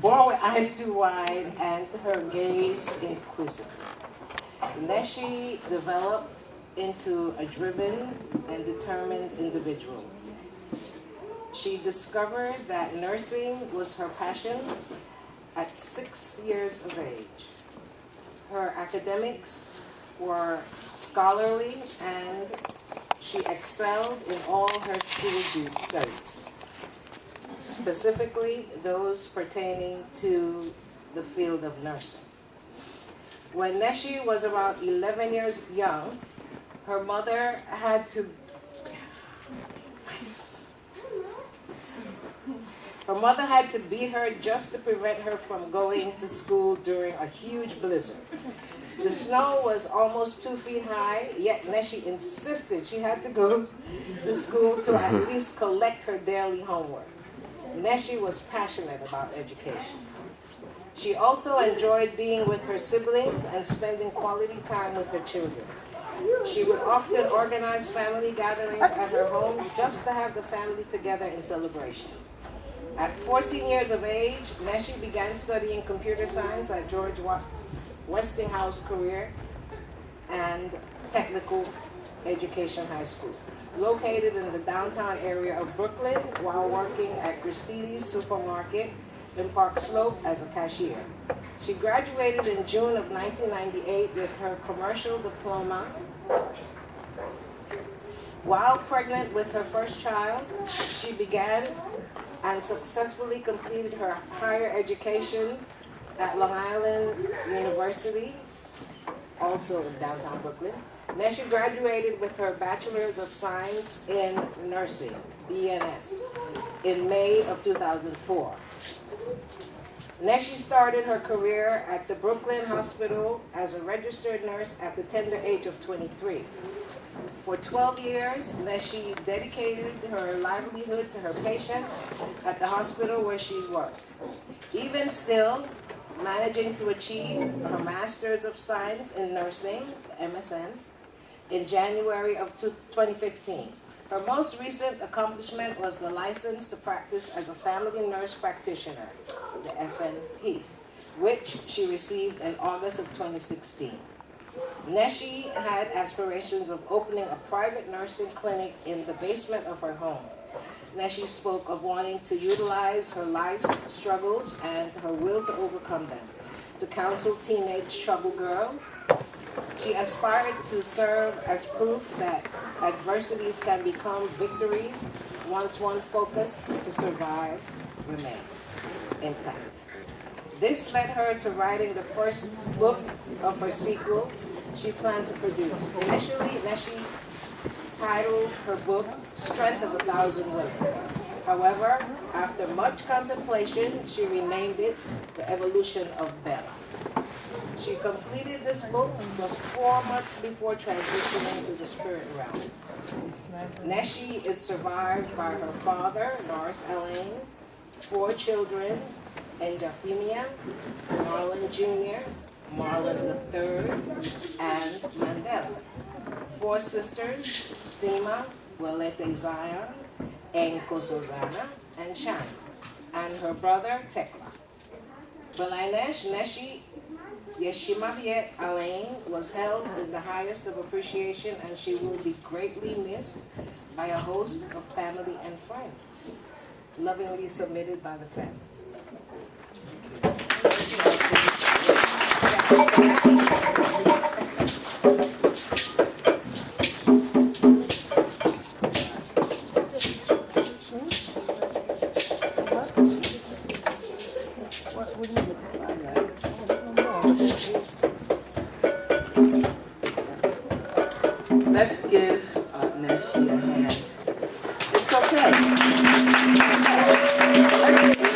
born with eyes too wide and her gaze inquisitive. Neshy developed into a driven and determined individual. She discovered that nursing was her passion at 6 years of age. Her academics were scholarly and she excelled in all her school studies, specifically those pertaining to the field of nursing. When Neshy was about 11 years young, her mother had to beat her just to prevent her from going to school during a huge blizzard. The snow was almost 2 feet high, yet Neshy insisted she had to go to school to at least collect her daily homework. Neshy was passionate about education. She also enjoyed being with her siblings and spending quality time with her children. She would often organize family gatherings at her home just to have the family together in celebration. At 14 years of age, Neshy began studying computer science at George Westinghouse Career and Technical Education High School, located in the downtown area of Brooklyn, while working at Christie's Supermarket in Park Slope as a cashier. She graduated in June of 1998 with her commercial diploma. While pregnant with her first child, she began and successfully completed her higher education at Long Island University, also in downtown Brooklyn. Neshy graduated with her Bachelor's of Science in Nursing, BNS, in May of 2004. Neshy started her career at the Brooklyn Hospital as a registered nurse at the tender age of 23. For 12 years, Neshy dedicated her livelihood to her patients at the hospital where she worked. Even still, managing to achieve her Master's of Science in Nursing, MSN, in January of 2015. Her most recent accomplishment was the license to practice as a family nurse practitioner, the FNP, which she received in August of 2016. Neshy had aspirations of opening a private nursing clinic in the basement of her home. Neshy spoke of wanting to utilize her life's struggles and her will to overcome them, to counsel teenage trouble girls. She aspired to serve as proof that adversities can become victories once one focus to survive remains intact. This led her to writing the first book of her sequel she planned to produce. Initially, Neshy titled her book Strength of 1,000 Women. However, after much contemplation, she renamed it The Evolution of Bella. She completed this book just 4 months before transitioning to the spirit realm. Neshy is survived by her father, Norris Alleyne, 4 children, Enjaphemia, Marlon Jr., Marlon III, and Mandela. 4 sisters, Thema, Welete Zion, Enko Suzana, and Shani, and her brother, Tekla. Belaynesh, Neshy, Yeshimaviet Alleyne was held in the highest of appreciation, and she will be greatly missed by a host of family and friends. Lovingly submitted by the family. Let's give Neshy a hand. It's okay. Let's give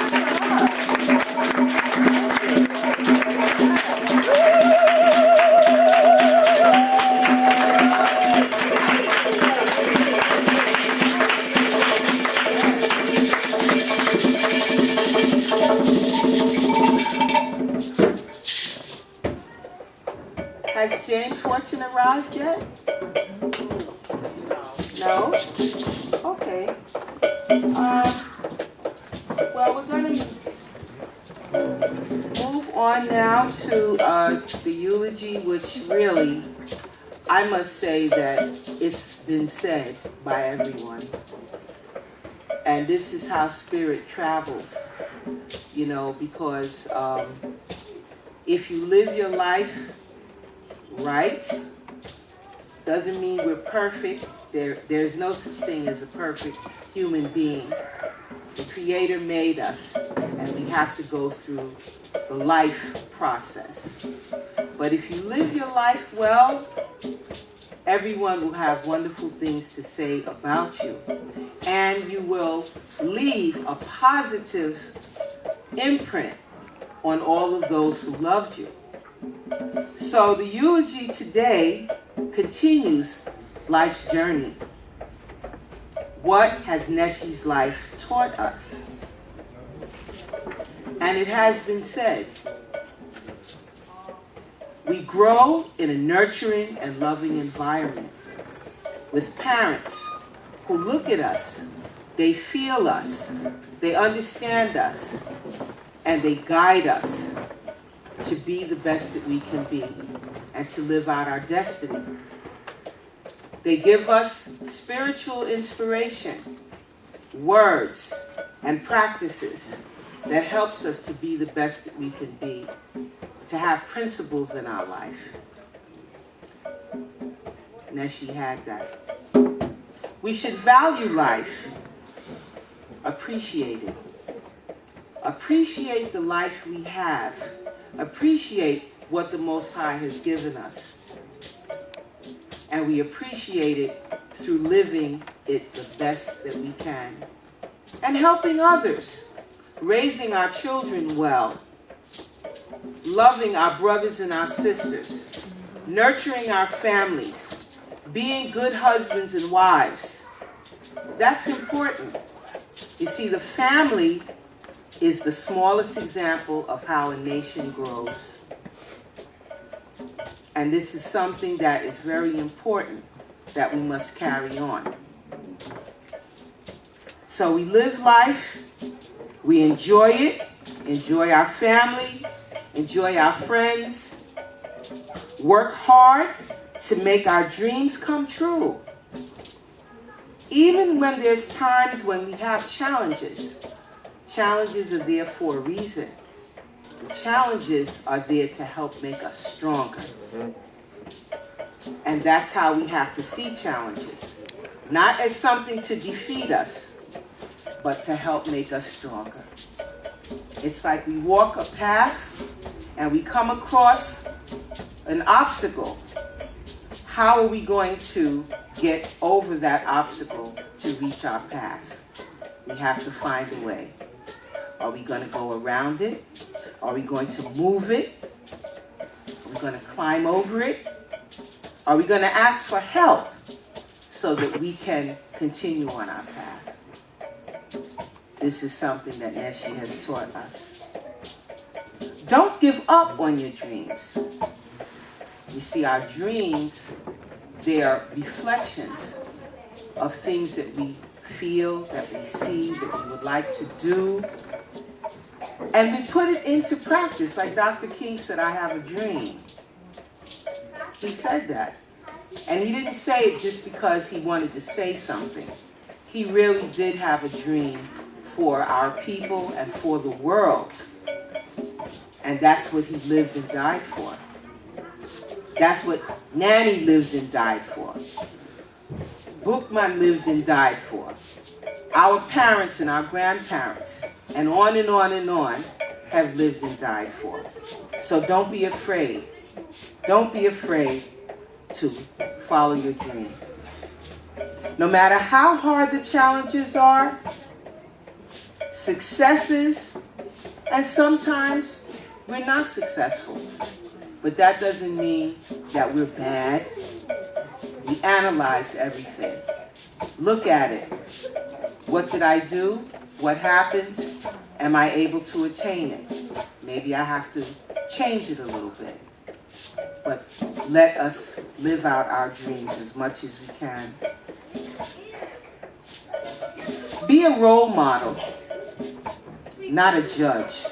Has Jane Fortune arrived yet? No? Okay. Well, we're going to on now to the eulogy, which really, I must say that it's been said by everyone. And this is how spirit travels, you know, because if you live your life right, doesn't mean we're perfect. There's no such thing as a perfect human being. The Creator made us, and we have to go through the life process. But if you live your life well, everyone will have wonderful things to say about you. And you will leave a positive imprint on all of those who loved you. So the eulogy today continues life's journey. What has Neshy's life taught us? And it has been said, we grow in a nurturing and loving environment with parents who look at us, they feel us, they understand us, and they guide us to be the best that we can be and to live out our destiny. They give us spiritual inspiration, words, and practices that helps us to be the best that we can be, to have principles in our life. Neshy had that. We should value life, appreciate it. Appreciate the life we have. Appreciate what the Most High has given us. And we appreciate it through living it the best that we can. And helping others, raising our children well, loving our brothers and our sisters, nurturing our families, being good husbands and wives. That's important. You see, the family is the smallest example of how a nation grows. And this is something that is very important that we must carry on. So we live life, we enjoy it, enjoy our family, enjoy our friends, work hard to make our dreams come true. Even when there's times when we have challenges, challenges are there for a reason. The challenges are there to help make us stronger. And that's how we have to see challenges. Not as something to defeat us, but to help make us stronger. It's like we walk a path and we come across an obstacle. How are we going to get over that obstacle to reach our path? We have to find a way. Are we going to go around it? Are we going to move it? Are we going to climb over it? Are we going to ask for help so that we can continue on our path? This is something that Neshy has taught us. Don't give up on your dreams. You see, our dreams, they are reflections of things that we feel, that we see, that we would like to do. And we put it into practice. Like Dr. King said, I have a dream. He said that. And he didn't say it just because he wanted to say something. He really did have a dream for our people and for the world. And that's what he lived and died for. That's what Nanny lived and died for. Bookman lived and died for. Our parents and our grandparents, and on and on and on, have lived and died for. So don't be afraid. Don't be afraid to follow your dream. No matter how hard the challenges are, successes, and sometimes we're not successful. But that doesn't mean that we're bad. We analyze everything. Look at it. What did I do? What happened? Am I able to attain it? Maybe I have to change it a little bit. But let us live out our dreams as much as we can. Be a role model, not a judge.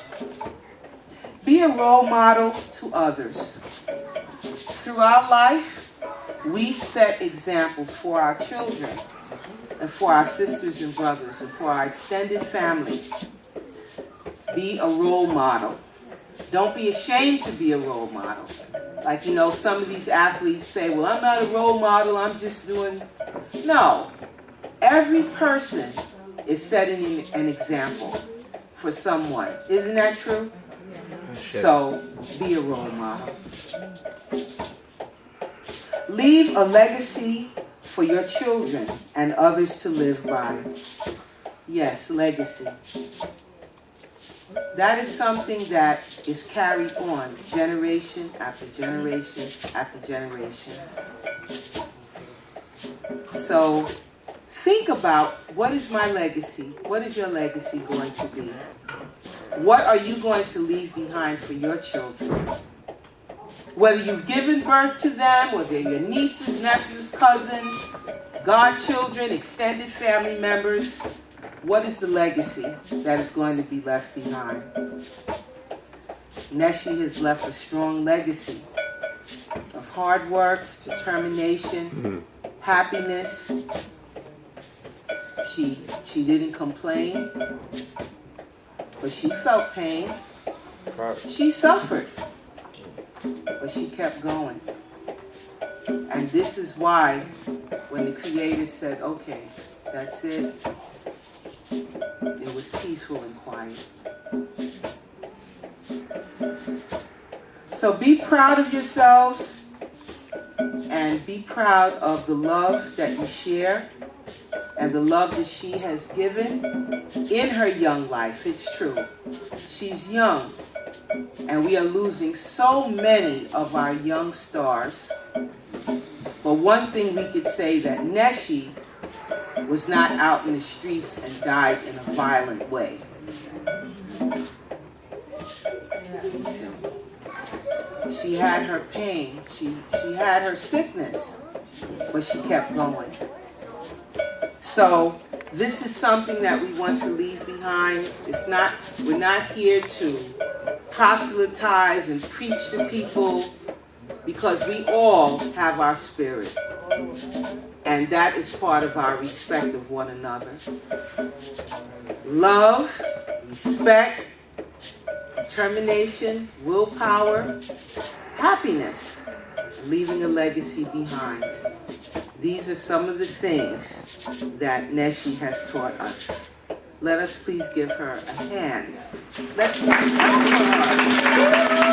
Be a role model to others. Throughout life, we set examples for our children and for our sisters and brothers and for our extended family. Be a role model. Don't be ashamed to be a role model. Like, some of these athletes say, well, I'm not a role model, I'm just doing... No. Every person is setting an example for someone. Isn't that true? So, be a role model. Leave a legacy for your children and others to live by. Yes, legacy. That is something that is carried on generation after generation after generation. So think about, what is my legacy? What is your legacy going to be? What are you going to leave behind for your children? Whether you've given birth to them, or they're your nieces, nephews, cousins, godchildren, extended family members, what is the legacy that is going to be left behind? Neshy has left a strong legacy of hard work, determination, happiness. She didn't complain, but she felt pain. She suffered, but she kept going. And this is why when the Creator said, okay, that's it, it was peaceful and quiet. So be proud of yourselves and be proud of the love that you share and the love that she has given in her young life. It's true. She's young, and we are losing so many of our young stars. But one thing we could say, that Neshy was not out in the streets and died in a violent way. She had her pain, she had her sickness, but she kept going. So this is something that we want to leave behind. We're not here to proselytize and preach to people, because we all have our spirit. And that is part of our respect of one another. Love, respect, determination, willpower, happiness, leaving a legacy behind. These are some of the things that Neshy has taught us. Let us please give her a hand. Let's clap for her.